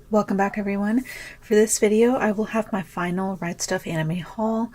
Welcome back everyone. For this video I will have my final Right Stuf anime haul.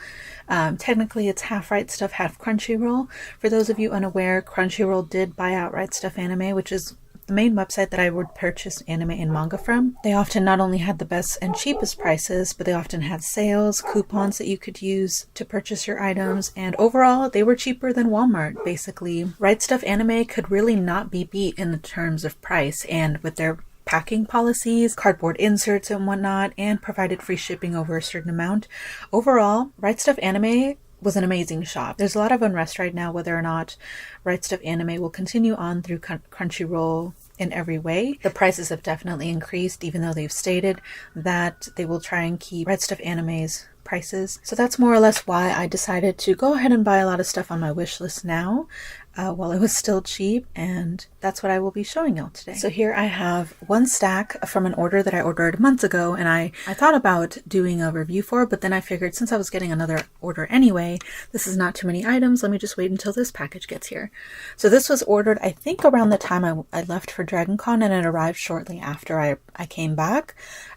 Technically it's half Right Stuf, half Crunchyroll. For those of you unaware, Crunchyroll did buy out Right Stuf Anime, which is the main website that I would purchase anime and manga from. They often not only had the best and cheapest prices, but they often had sales, coupons that you could use to purchase your items, and overall they were cheaper than Walmart. Basically, Right Stuf Anime could really not be beat in the terms of price, and with their packing policies, cardboard inserts and whatnot, and provided free shipping over a certain amount. Overall, Right Stuf Anime was an amazing shop. There's a lot of unrest right now whether or not Right Stuf Anime will continue on through Crunchyroll in every way. The prices have definitely increased, even though they've stated that they will try and keep Right Stuf Anime's prices. So that's more or less why I decided to go ahead and buy a lot of stuff on my wish list now, while it was still cheap, and that's what I will be showing y'all today. So here I have one stack from an order that I ordered months ago, and I thought about doing a review for, but then I figured since I was getting another order anyway, this is not too many items, let me just wait until this package gets here. So this was ordered I think around the time I left for DragonCon, and it arrived shortly after I came back.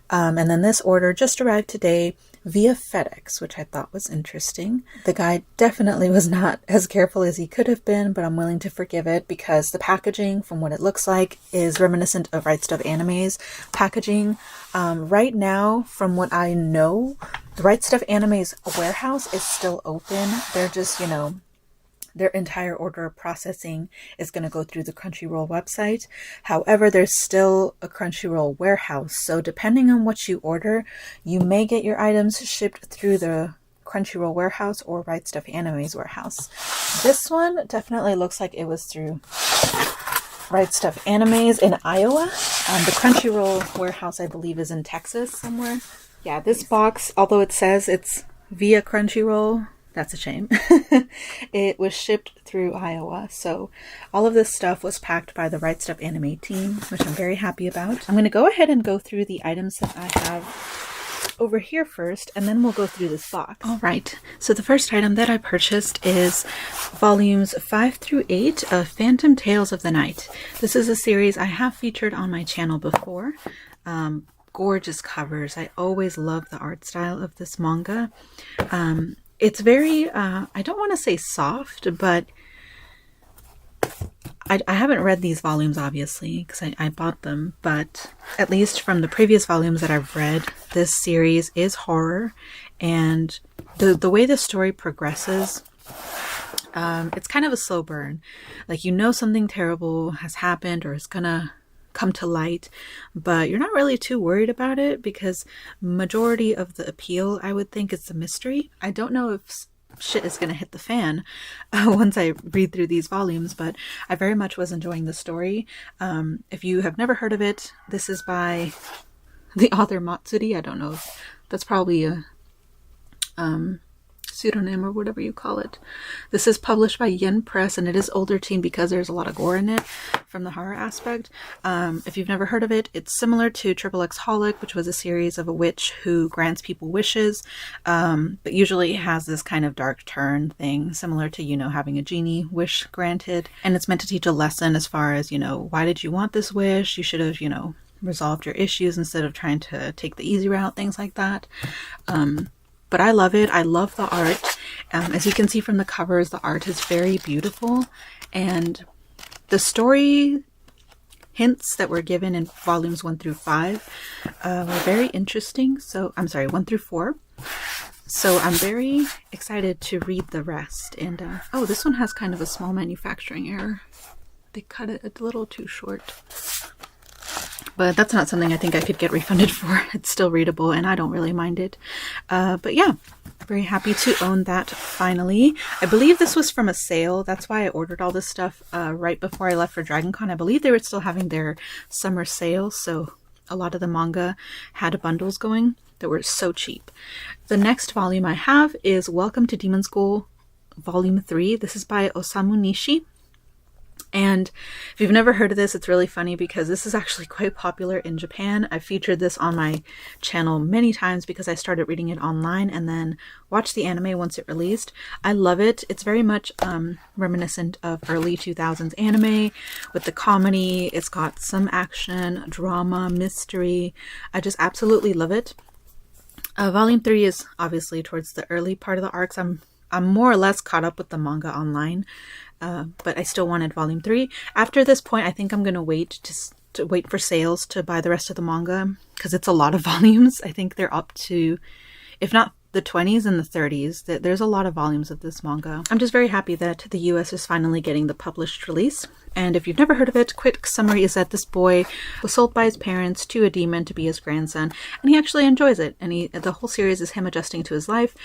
And then this order just arrived today via FedEx, which I thought was interesting. The guy definitely was not as careful as he could have been, but I'm willing to forgive it because the packaging, from what it looks like, is reminiscent of Right Stuf Anime's packaging. Right now, from what I know, the Right Stuf Anime's warehouse is still open. They're just, their entire order processing is going to go through the Crunchyroll website. However, there's still a Crunchyroll warehouse. So depending on what you order, you may get your items shipped through the Crunchyroll warehouse or Right Stuf Anime's warehouse. This one definitely looks like it was through Right Stuf Anime's in Iowa. The Crunchyroll warehouse, I believe, is in Texas somewhere. Yeah, this box, although it says it's via Crunchyroll, that's a shame. It was shipped through Iowa. So all of this stuff was packed by the Right Stuf Anime team, which I'm very happy about. I'm going to go ahead and go through the items that I have over here first, and then we'll go through this box. All right. So the first item that I purchased is volumes 5 through 8 of Phantom Tales of the Night. This is a series I have featured on my channel before. Gorgeous covers. I always love the art style of this manga. It's very, I don't want to say soft, but I haven't read these volumes, obviously, because I bought them, but at least from the previous volumes that I've read, this series is horror, and the way the story progresses, it's kind of a slow burn. Like, something terrible has happened or is gonna come to light, but you're not really too worried about it because majority of the appeal, I would think, is the mystery. I don't know if shit is gonna hit the fan once I read through these volumes, but I very much was enjoying the story. If you have never heard of it, this is by the author Matsuri. I don't know if that's probably a pseudonym or whatever you call it. This is published by Yen Press, and it is older teen because there's a lot of gore in it from the horror aspect. If you've never heard of it, it's similar to XXX Holic, which was a series of a witch who grants people wishes, but usually has this kind of dark turn thing, similar to, having a genie wish granted. And it's meant to teach a lesson as far as, why did you want this wish? You should have, resolved your issues instead of trying to take the easy route, things like that. But I love it. I love the art. As you can see from the covers, the art is very beautiful, and the story hints that were given in volumes 1 through 5 were very interesting. So I'm sorry, 1 through 4. So I'm very excited to read the rest. And oh, this one has kind of a small manufacturing error. They cut it a little too short. But that's not something I think I could get refunded for. It's still readable and I don't really mind it. But yeah, very happy to own that finally. I believe this was from a sale. That's why I ordered all this stuff right before I left for DragonCon. I believe they were still having their summer sale, so a lot of the manga had bundles going that were so cheap. The next volume I have is Welcome to Demon School Volume 3. This is by Osamu Nishi. And if you've never heard of this, it's really funny because this is actually quite popular in Japan. I've featured this on my channel many times because I started reading it online and then watched the anime once it released. I love it. It's very much reminiscent of early 2000s anime with the comedy. It's got some action, drama, mystery. I just absolutely love it. Volume 3 is obviously towards the early part of the arcs. I'm more or less caught up with the manga online. But I still wanted volume 3. After this point, I think I'm going to wait to wait for sales to buy the rest of the manga because it's a lot of volumes. I think they're up to, if not the 20s and the 30s, there's a lot of volumes of this manga. I'm just very happy that the US is finally getting the published release. And if you've never heard of it, quick summary is that this boy was sold by his parents to a demon to be his grandson, and he actually enjoys it. And the whole series is him adjusting to his life,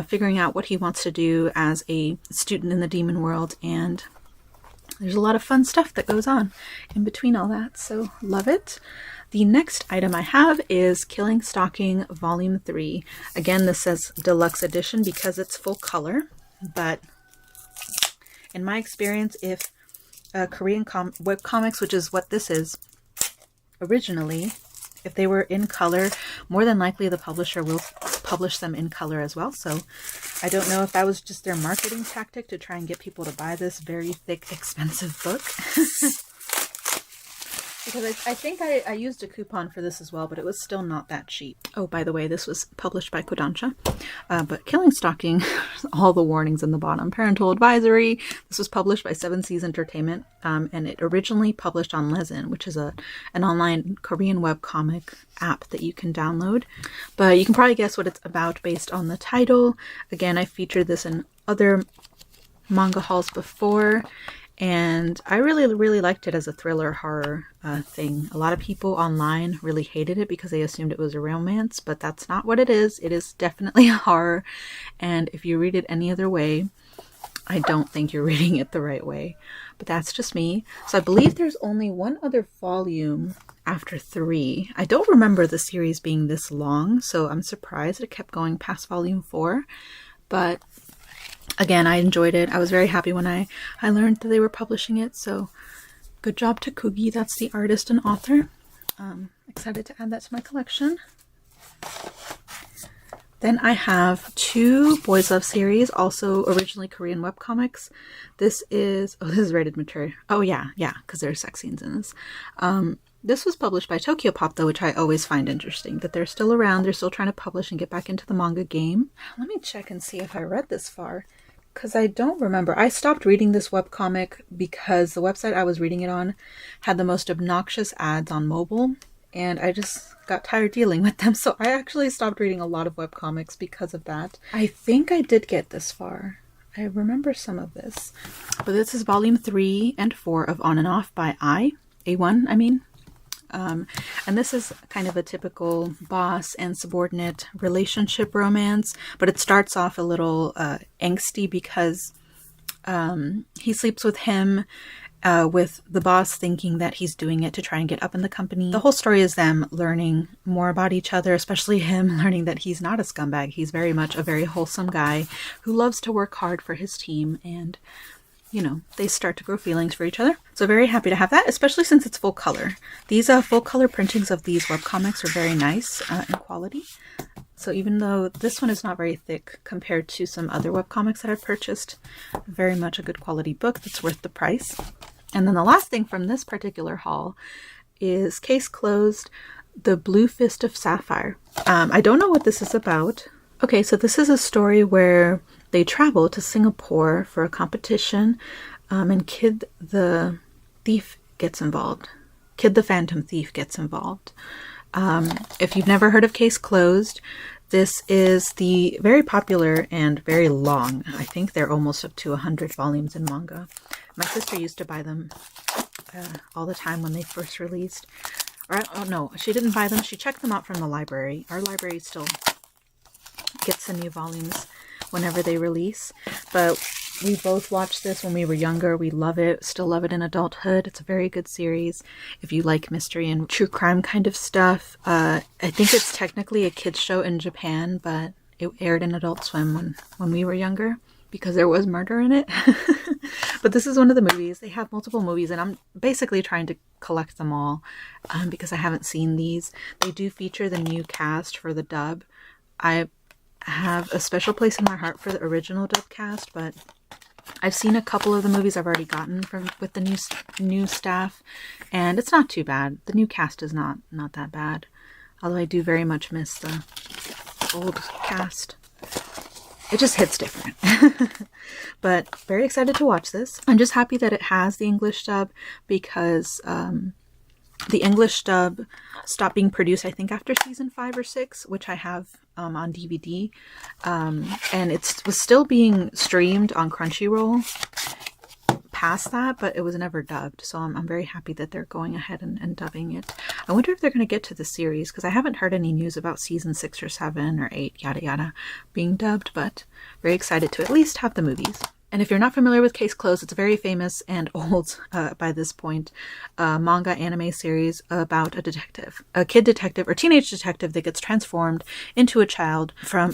figuring out what he wants to do as a student in the demon world, and there's a lot of fun stuff that goes on in between all that, so love it. The next item I have is Killing Stalking Volume 3. Again, this says Deluxe Edition because it's full color, but in my experience, if Korean webcomics, which is what this is originally, if they were in color, more than likely the publisher will publish them in color as well. So I don't know if that was just their marketing tactic to try and get people to buy this very thick, expensive book. Because I think I used a coupon for this as well, but it was still not that cheap. Oh, by the way, this was published by Kodansha. But Killing Stalking, all the warnings in the bottom. Parental advisory. This was published by 7 Seas Entertainment, and it originally published on Lezen, which is an online Korean webcomic app that you can download. But you can probably guess what it's about based on the title. Again, I featured this in other manga hauls before, and I really liked it as a thriller horror thing. A lot of people online really hated it because they assumed it was a romance, but that's not what it is. It is definitely a horror, and if you read it any other way, I don't think you're reading it the right way. But that's just me. So I believe there's only one other volume after 3. I don't remember the series being this long, so I'm surprised it kept going past volume 4. But again, I enjoyed it. I was very happy when I learned that they were publishing it, so good job to Kugi. That's the artist and author. Excited to add that to my collection. Then I have 2 Boys Love series, also originally Korean webcomics. This is rated mature. Oh yeah, because there are sex scenes in this. This was published by Tokyo Pop, though, which I always find interesting, that they're still around. They're still trying to publish and get back into the manga game. Let me check and see if I read this far, because I don't remember. I stopped reading this webcomic because the website I was reading it on had the most obnoxious ads on mobile, and I just got tired dealing with them, so I actually stopped reading a lot of webcomics because of that. I think I did get this far. I remember some of this. But this is volume 3 and 4 of On and Off by A1, I mean. And this is kind of a typical boss and subordinate relationship romance, but it starts off a little angsty because he sleeps with him, with the boss thinking that he's doing it to try and get up in the company. The whole story is them learning more about each other, especially him learning that he's not a scumbag. He's very much a very wholesome guy who loves to work hard for his team, and you know, they start to grow feelings for each other. So very happy to have that, especially since it's full color. These full color printings of these webcomics are very nice in quality. So even though this one is not very thick compared to some other webcomics that I've purchased, very much a good quality book that's worth the price. And then the last thing from this particular haul is Case Closed, The Blue Fist of Sapphire. I don't know what this is about. Okay, so this is a story where they travel to Singapore for a competition, and Kid the Thief gets involved. Kid the Phantom Thief gets involved. If you've never heard of Case Closed, this is the very popular and very long, I think they're almost up to 100 volumes in manga. My sister used to buy them all the time when they first released. Or, oh no, she didn't buy them. She checked them out from the library. Our library still gets the new volumes whenever they release, but we both watched this when we were younger. We love it, still love it in adulthood. It's a very good series if you like mystery and true crime kind of stuff. I think it's technically a kids show in Japan, but it aired in Adult Swim when we were younger. because there was murder in it. But this is one of the movies. They have multiple movies, and I'm basically trying to collect them all because I haven't seen these. They do feature the new cast for the dub. I have a special place in my heart for the original dub cast, but I've seen a couple of the movies I've already gotten with the new staff, and it's not too bad. The new cast is not that bad, although I do very much miss the old cast. It just hits different. But very excited to watch this. I'm just happy that it has the English dub because the English dub stopped being produced, I think, after season 5 or 6, which I have on DVD. And it was still being streamed on Crunchyroll past that, but it was never dubbed. So I'm very happy that they're going ahead and dubbing it. I wonder if they're going to get to the series, because I haven't heard any news about season 6 or 7 or 8, yada yada, being dubbed, but very excited to at least have the movies. And if you're not familiar with Case Closed, it's a very famous and old, by this point, manga anime series about a kid detective or teenage detective that gets transformed into a child from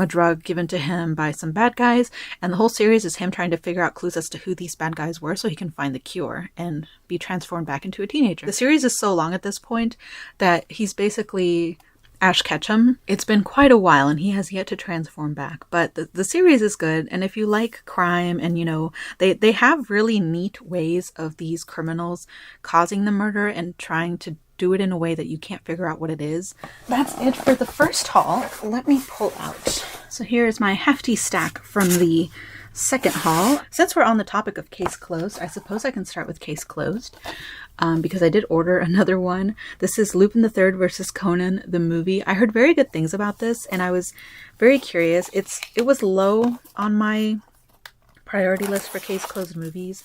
a drug given to him by some bad guys. And the whole series is him trying to figure out clues as to who these bad guys were so he can find the cure and be transformed back into a teenager. The series is so long at this point that he's basically Ash Ketchum. It's been quite a while and he has yet to transform back, but the series is good. And if you like crime and, you know, they have really neat ways of these criminals causing the murder and trying to do it in a way that you can't figure out what it is. That's it for the first haul. Let me pull out. So here is my hefty stack from the second haul. Since we're on the topic of Case Closed, I suppose I can start with Case Closed. Because I did order another one. This is Lupin the Third versus Conan, the movie. I heard very good things about this, and I was very curious. It was low on my priority list for Case Closed movies,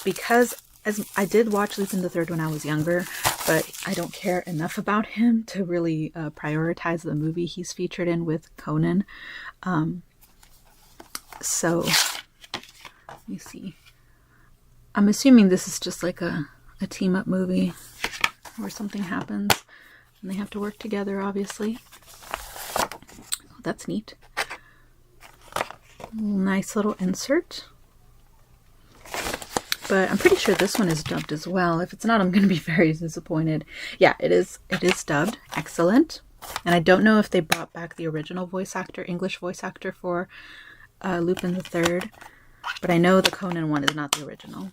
because as I did watch Lupin the Third when I was younger, but I don't care enough about him to really prioritize the movie he's featured in with Conan. So, let me see. I'm assuming this is just like a team-up movie where something happens and they have to work together, obviously. Oh, that's neat. Nice little insert. But I'm pretty sure this one is dubbed as well. If it's not, I'm going to be very disappointed. Yeah, it is dubbed. Excellent. And I don't know if they brought back the original voice actor, English voice actor for Lupin the Third, but I know the Conan one is not the original.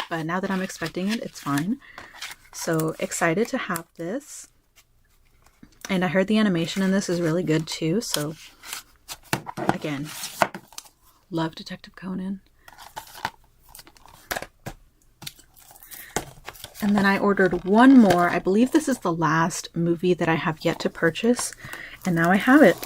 But now that I'm expecting it, it's fine. So excited to have this. And I heard the animation in this is really good too. So again, love Detective Conan. And then I ordered one more. I believe this is the last movie that I have yet to purchase. And now I have it.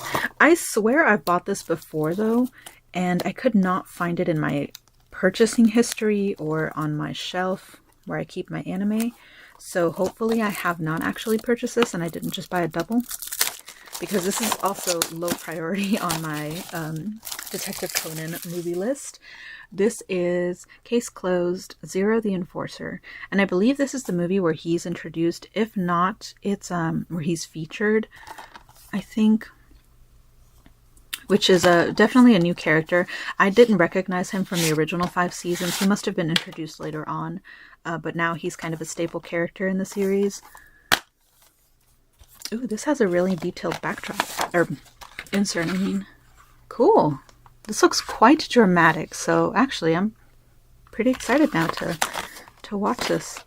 I swear I've bought this before though, and I could not find it in my purchasing history or on my shelf where I keep my anime. So hopefully I have not actually purchased this and I didn't just buy a double, because this is also low priority on my Detective Conan movie list. This is Case Closed, Zero the Enforcer. And I believe this is the movie where he's introduced. If not, it's where he's featured, I think, which is definitely a new character. I didn't recognize him from the original 5 seasons. He must have been introduced later on, but now he's kind of a staple character in the series. Ooh, this has a really detailed backdrop, or insert, I mean. Cool. This looks quite dramatic, so actually I'm pretty excited now to watch this.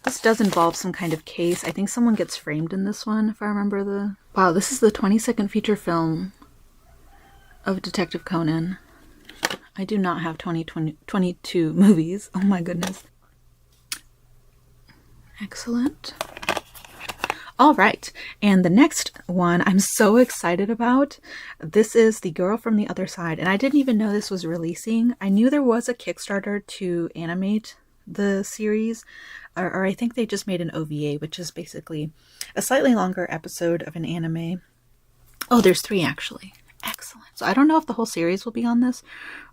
This does involve some kind of case. I think someone gets framed in this one, if I remember the... Wow, this is the 22nd feature film of Detective Conan. I do not have 22 movies. Oh my goodness. Excellent. All right, and the next one I'm so excited about. This is The Girl from the Other Side, and I didn't even know this was releasing. I knew there was a Kickstarter to animate the series, or I think they just made an OVA, which is basically a slightly longer episode of an anime. Oh, there's 3 actually. Excellent. So I don't know if the whole series will be on this,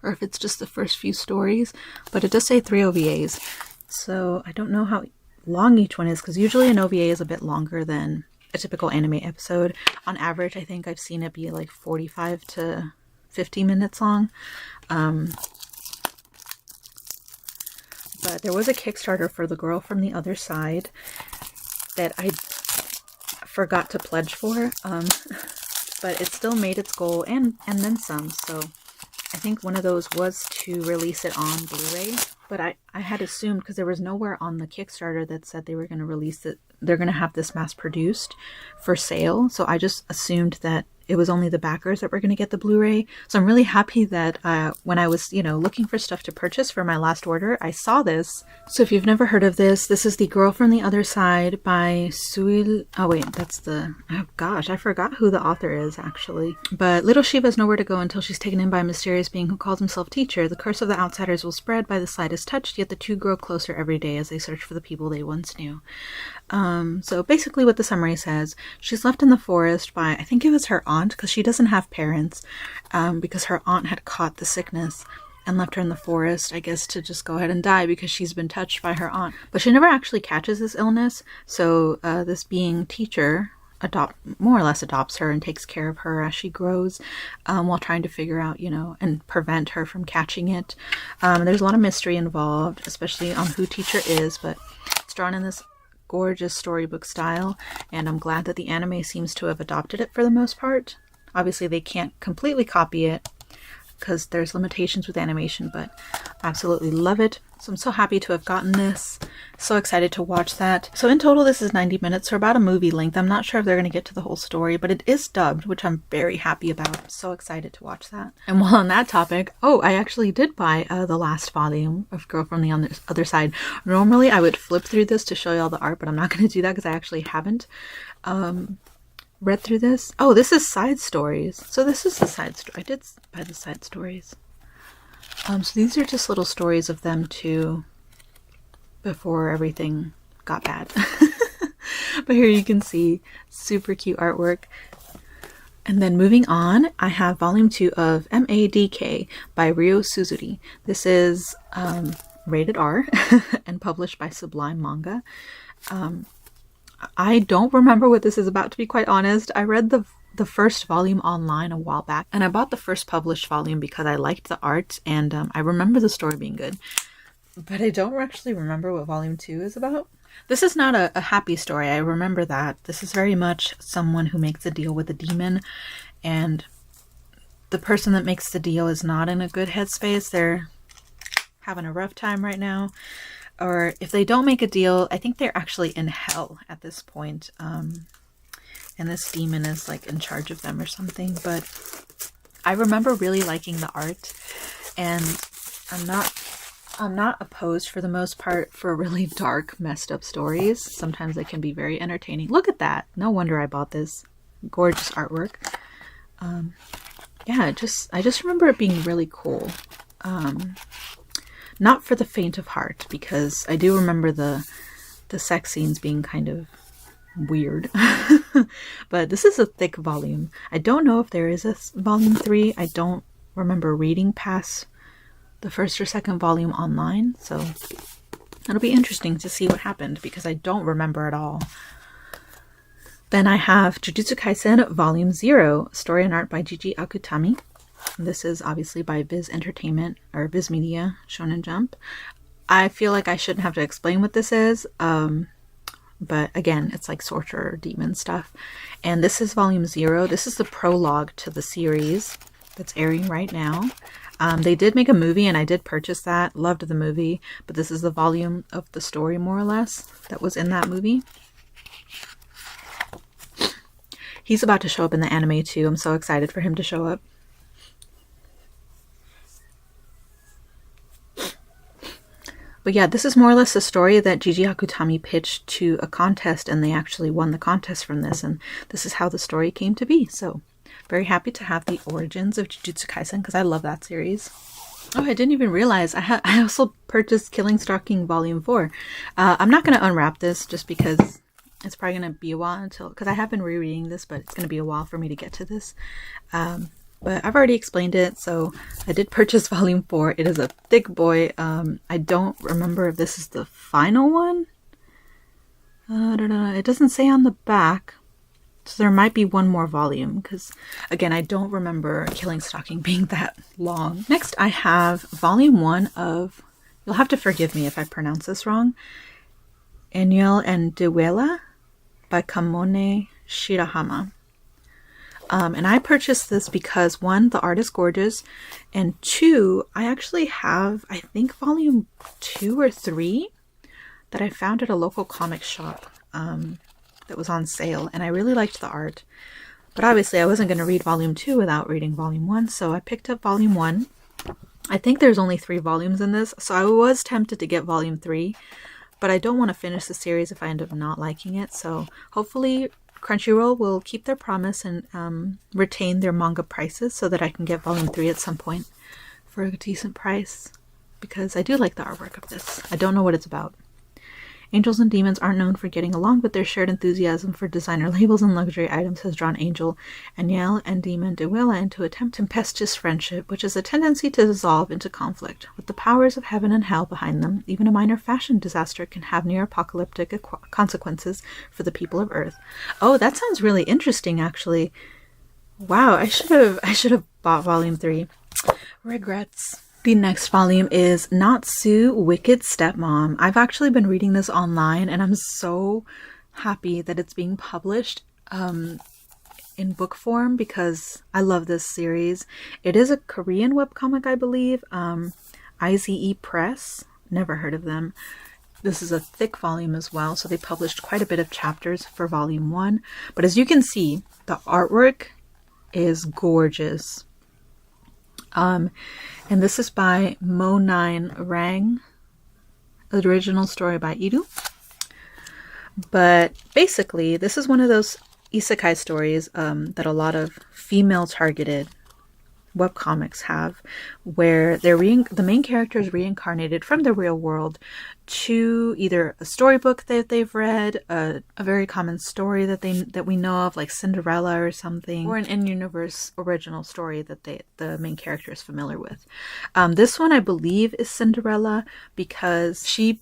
or if it's just the first few stories, but it does say 3 OVAs. So I don't know how long each one is, because usually an OVA is a bit longer than a typical anime episode. On average, I think I've seen it be like 45 to 50 minutes long. But there was a Kickstarter for The Girl from the Other Side that I forgot to pledge for, but it still made its goal and then some. So I think one of those was to release it on Blu-ray, but I had assumed, because there was nowhere on the Kickstarter that said they were going to release it, they're going to have this mass produced for sale. So I just assumed that it was only the backers that were going to get the Blu-ray. So I'm really happy that when I was, looking for stuff to purchase for my last order, I saw this. So if you've never heard of this, this is The Girl from the Other Side by Suil. Oh wait, oh gosh, I forgot who the author is actually. But little Shiva has nowhere to go until she's taken in by a mysterious being who calls himself Teacher. The curse of the outsiders will spread by the slightest touch, yet the two grow closer every day as they search for the people they once knew. So basically what the summary says, she's left in the forest by, I think it was her aunt, because she doesn't have parents, because her aunt had caught the sickness and left her in the forest, I guess, to just go ahead and die because she's been touched by her aunt. But she never actually catches this illness, so this being Teacher more or less adopts her and takes care of her as she grows, while trying to figure out, and prevent her from catching it. There's a lot of mystery involved, especially on who Teacher is, but it's drawn in this gorgeous storybook style, and I'm glad that the anime seems to have adopted it for the most part. Obviously they can't completely copy it because there's limitations with animation, but absolutely love it. So I'm so happy to have gotten this. So excited to watch that. So in total this is 90 minutes, so about a movie length. I'm not sure if they're going to get to the whole story, but it is dubbed, which I'm very happy about. I'm so excited to watch that. And while on that topic, I actually did buy the last volume of Girl from the Other Side. Normally I would flip through this to show you all the art, but I'm not going to do that because I actually haven't read through this. Oh, this is side stories. So this is the side story. I did buy the side stories. So these are just little stories of them two before everything got bad. But here you can see super cute artwork. And then moving on, I have volume 2 of MADK by Ryo Suzuri. This is rated R and published by Sublime Manga. I don't remember what this is about, to be quite honest. I read the first volume online a while back, and I bought the first published volume because I liked the art, and I remember the story being good. But I don't actually remember what volume 2 is about. This is not a happy story, I remember that. This is very much someone who makes a deal with a demon, and the person that makes the deal is not in a good headspace. They're having a rough time right now. Or if they don't make a deal, I think they're actually in hell at this point. And this demon is like in charge of them or something. But I remember really liking the art, and I'm not opposed for the most part for really dark, messed up stories. Sometimes they can be very entertaining. Look at that. No wonder I bought this. Gorgeous artwork. Yeah, I just remember it being really cool. Not for the faint of heart, because I do remember the sex scenes being kind of weird. But this is a thick volume. I don't know if there is a volume 3. I don't remember reading past the first or second volume online, so it'll be interesting to see what happened because I don't remember at all. Then I have Jujutsu Kaisen Volume 0, story and art by Jiji Akutami. This is obviously by Viz Entertainment, or Viz Media, Shonen Jump. I feel like I shouldn't have to explain what this is, but again, it's like sorcerer demon stuff. And this is volume 0. This is the prologue to the series that's airing right now. They did make a movie, and I did purchase that. Loved the movie, but this is the volume of the story, more or less, that was in that movie. He's about to show up in the anime too. I'm so excited for him to show up. But yeah, this is more or less a story that Jiji Akutami pitched to a contest, and they actually won the contest from this, and this is how the story came to be. So very happy to have the origins of Jujutsu Kaisen because I love that series. Oh, I didn't even realize I also purchased Killing Stalking Volume 4. I'm not going to unwrap this just because it's probably going to be a while because I have been rereading this, but it's going to be a while for me to get to this. But I've already explained it, so I did purchase Volume 4. It is a thick boy. I don't remember if this is the final one. I don't know. It doesn't say on the back. So there might be one more volume because, again, I don't remember Killing Stalking being that long. Next, I have volume 1 of, you'll have to forgive me if I pronounce this wrong, Eniel and Dewela by Kamone Shirahama. And I purchased this because 1, the art is gorgeous, and 2, I actually have, I think, volume 2 or 3 that I found at a local comic shop that was on sale, and I really liked the art. But obviously I wasn't going to read volume 2 without reading volume 1, so I picked up volume 1. I think there's only 3 volumes in this, so I was tempted to get volume 3, but I don't want to finish the series if I end up not liking it, so hopefully Crunchyroll will keep their promise and retain their manga prices so that I can get volume 3 at some point for a decent price, because I do like the artwork of this. I don't know what it's about. Angels and demons aren't known for getting along, but their shared enthusiasm for designer labels and luxury items has drawn Angel, Aniel, and demon Dewela into a tempestuous friendship, which has a tendency to dissolve into conflict. With the powers of heaven and hell behind them, even a minor fashion disaster can have near-apocalyptic consequences for the people of Earth. Oh, that sounds really interesting, actually. Wow, I should have bought volume 3. Regrets. The next volume is Natsu Wicked Stepmom. I've actually been reading this online, and I'm so happy that it's being published in book form because I love this series. It is a Korean webcomic, I believe. IZE Press. Never heard of them. This is a thick volume as well, so they published quite a bit of chapters for volume 1. But as you can see, the artwork is gorgeous. And this is by Mo9 Rang. Original story by Iru. But basically, this is one of those isekai stories that a lot of female-targeted webcomics have, where the main character is reincarnated from the real world to either a storybook that they've read, a very common story that we know of, like Cinderella or something, or an in-universe original story that the main character is familiar with. This one, I believe, is Cinderella because she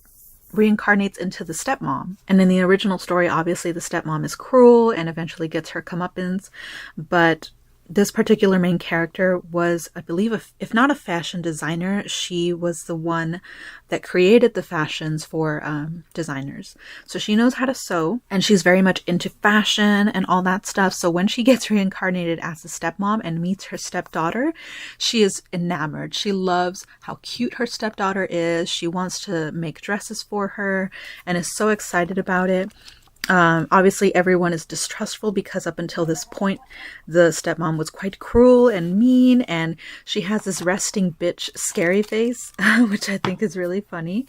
reincarnates into the stepmom. And in the original story, obviously, the stepmom is cruel and eventually gets her comeuppance, but this particular main character was, I believe, if not a fashion designer, she was the one that created the fashions for designers. So she knows how to sew, and she's very much into fashion and all that stuff. So when she gets reincarnated as a stepmom and meets her stepdaughter, she is enamored. She loves how cute her stepdaughter is. She wants to make dresses for her and is so excited about it. Obviously everyone is distrustful because up until this point the stepmom was quite cruel and mean, and she has this resting bitch scary face which I think is really funny.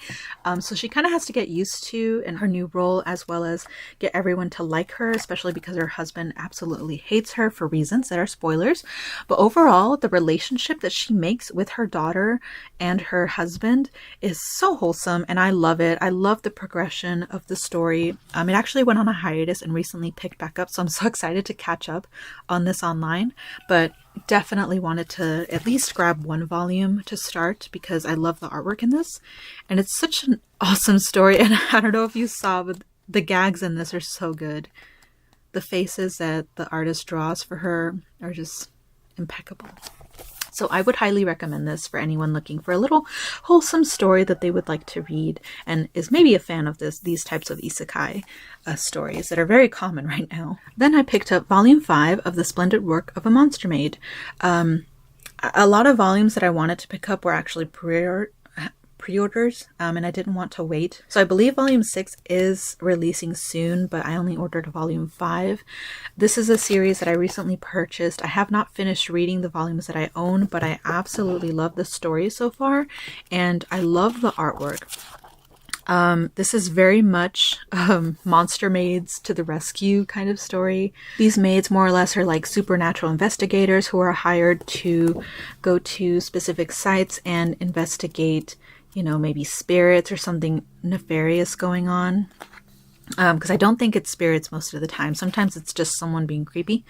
So she kind of has to get used to in her new role, as well as get everyone to like her, especially because her husband absolutely hates her for reasons that are spoilers. But overall, the relationship that she makes with her daughter and her husband is so wholesome, and I love it. I love the progression of the story. It actually went on a hiatus and recently picked back up, so I'm so excited to catch up on this online, but definitely wanted to at least grab 1 volume to start because I love the artwork in this, and it's such an awesome story. And I don't know if you saw, but the gags in this are so good. The faces that the artist draws for her are just impeccable. So I would highly recommend this for anyone looking for a little wholesome story that they would like to read and is maybe a fan of these types of isekai stories that are very common right now. Then I picked up volume 5 of The Splendid Work of a Monster Maid. A lot of volumes that I wanted to pick up were actually pre-orders, and I didn't want to wait. So I believe volume 6 is releasing soon, but I only ordered volume 5. This is a series that I recently purchased. I have not finished reading the volumes that I own, but I absolutely love the story so far, and I love the artwork. This is very much monster maids to the rescue kind of story. These maids more or less are like supernatural investigators who are hired to go to specific sites and investigate, you know, maybe spirits or something nefarious going on. Because I don't think it's spirits most of the time. Sometimes it's just someone being creepy.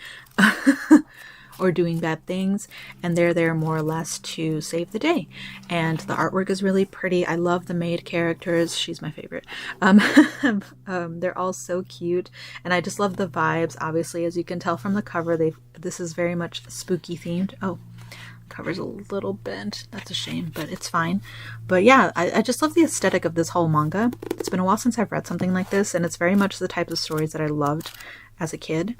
or doing bad things, and they're there more or less to save the day. And the artwork is really pretty. I love the Maid characters. She's my favorite. They're all so cute, and I just love the vibes. Obviously, as you can tell from the cover, this is very much spooky themed. Oh, cover's a little bent. That's a shame, but it's fine. But yeah, I just love the aesthetic of this whole manga. It's been a while since I've read something like this, and it's very much the type of stories that I loved as a kid.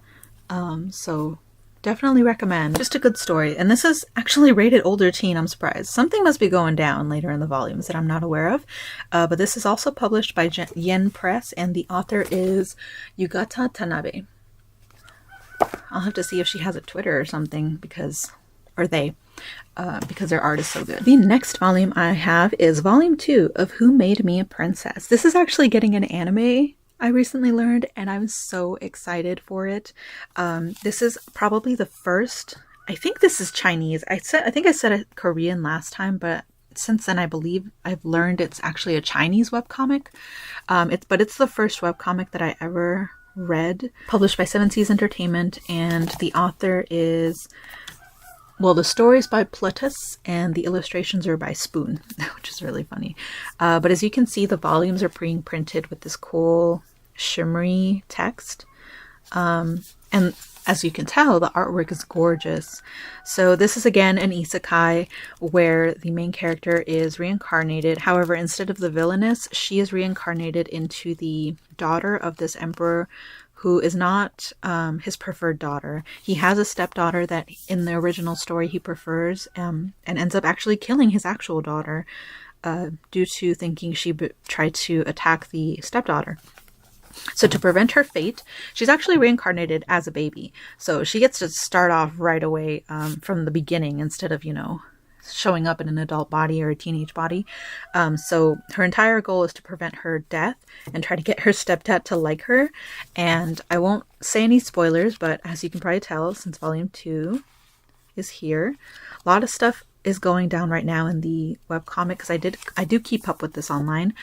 So definitely recommend. Just a good story. And this is actually rated older teen. I'm surprised. Something must be going down later in the volumes that I'm not aware of. But this is also published by Yen Press, and the author is Yugata Tanabe. I'll have to see if she has a Twitter or something, because their art is so good. The next volume I have is volume 2 of Who Made Me a Princess. This is actually getting an anime, I recently learned, and I'm so excited for it. This is probably the first, I think this is Chinese. I think I said it Korean last time, but since then I believe I've learned it's actually a Chinese webcomic. But it's the first webcomic that I ever read, published by Seven Seas Entertainment, and the author is, well, the story's by Plutus and the illustrations are by Spoon, which is really funny. But as you can see, the volumes are being printed with this cool shimmery text. And as you can tell, the artwork is gorgeous. So this is again an isekai where the main character is reincarnated. However, instead of the villainess, she is reincarnated into the daughter of this emperor, who is not his preferred daughter. He has a stepdaughter that in the original story he prefers, and ends up actually killing his actual daughter due to thinking she tried to attack the stepdaughter. So to prevent her fate, she's actually reincarnated as a baby. So she gets to start off right away from the beginning instead of, showing up in an adult body or a teenage body. So her entire goal is to prevent her death and try to get her stepdad to like her. And I won't say any spoilers, but as you can probably tell, since volume 2 is here, a lot of stuff is going down right now in the webcomic, because I do keep up with this online.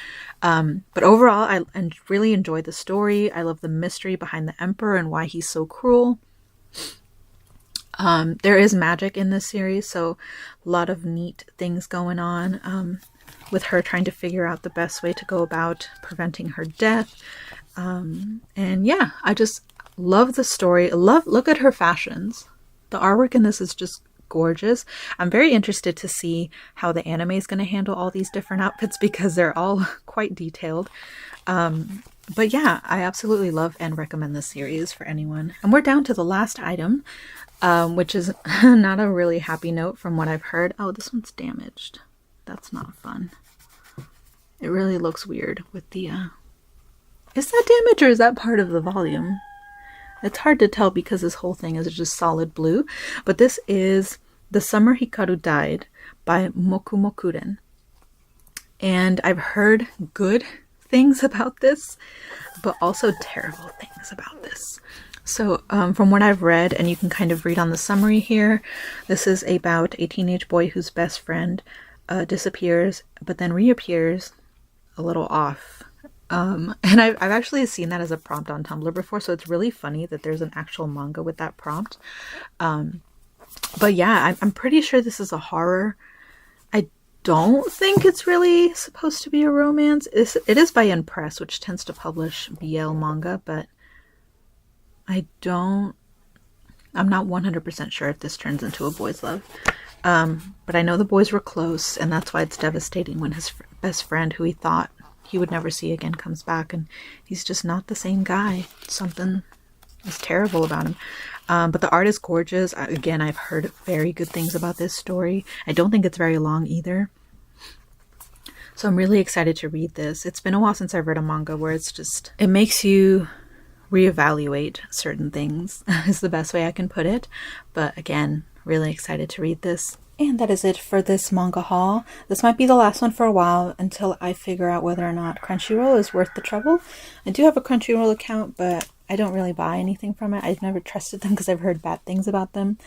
But overall, I really enjoyed the story. I love the mystery behind the emperor and why he's so cruel. There is magic in this series, so a lot of neat things going on with her trying to figure out the best way to go about preventing her death. And yeah, I just love the story. Look at her fashions. The artwork in this is just gorgeous. I'm very interested to see how the anime is going to handle all these different outfits, because they're all quite detailed. But yeah, I absolutely love and recommend this series for anyone. And we're down to the last item, which is not a really happy note from what I've heard. Oh, this one's damaged. That's not fun. It really looks weird with the... Is that damage or is that part of the volume? It's hard to tell because this whole thing is just solid blue. But this is The Summer Hikaru Died by Mokumokuren. And I've heard good things about this, but also terrible things about this. So from what I've read, and you can kind of read on the summary here, this is about a teenage boy whose best friend disappears, but then reappears a little off. And I've actually seen that as a prompt on Tumblr before, so it's really funny that there's an actual manga with that prompt. But yeah, I'm pretty sure this is a horror. I don't think it's really supposed to be a romance. It is by Yen Press, which tends to publish BL manga, but I'm not 100% sure if this turns into a boy's love. But I know the boys were close, and that's why it's devastating when his best friend, who he thought he would never see again, comes back, and he's just not the same guy. Something is terrible about him. But the art is gorgeous. Again, I've heard very good things about this story. I don't think it's very long either. So I'm really excited to read this. It's been a while since I've read a manga where it makes you reevaluate certain things, is the best way I can put it. But again, really excited to read this. And that is it for this manga haul. This might be the last one for a while until I figure out whether or not Crunchyroll is worth the trouble. I do have a Crunchyroll account, but I don't really buy anything from it. I've never trusted them because I've heard bad things about them.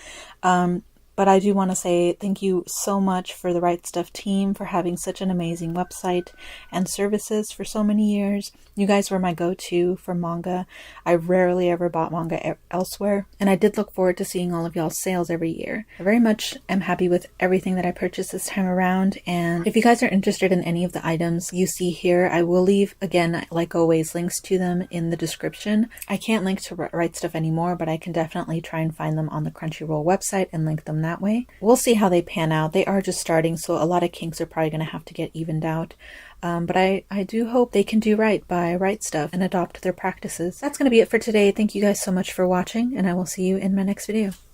But I do want to say thank you so much for the Right Stuff team for having such an amazing website and services for so many years. You guys were my go-to for manga. I rarely ever bought manga elsewhere, and I did look forward to seeing all of y'all's sales every year. I very much am happy with everything that I purchased this time around, and if you guys are interested in any of the items you see here, I will leave, again, like always, links to them in the description. I can't link to Right Stuff anymore, but I can definitely try and find them on the Crunchyroll website and link them that way. We'll see how they pan out. They are just starting, so a lot of kinks are probably going to have to get evened out. But I do hope they can do right by Right Stuff and adopt their practices. That's going to be it for today. Thank you guys so much for watching, and I will see you in my next video.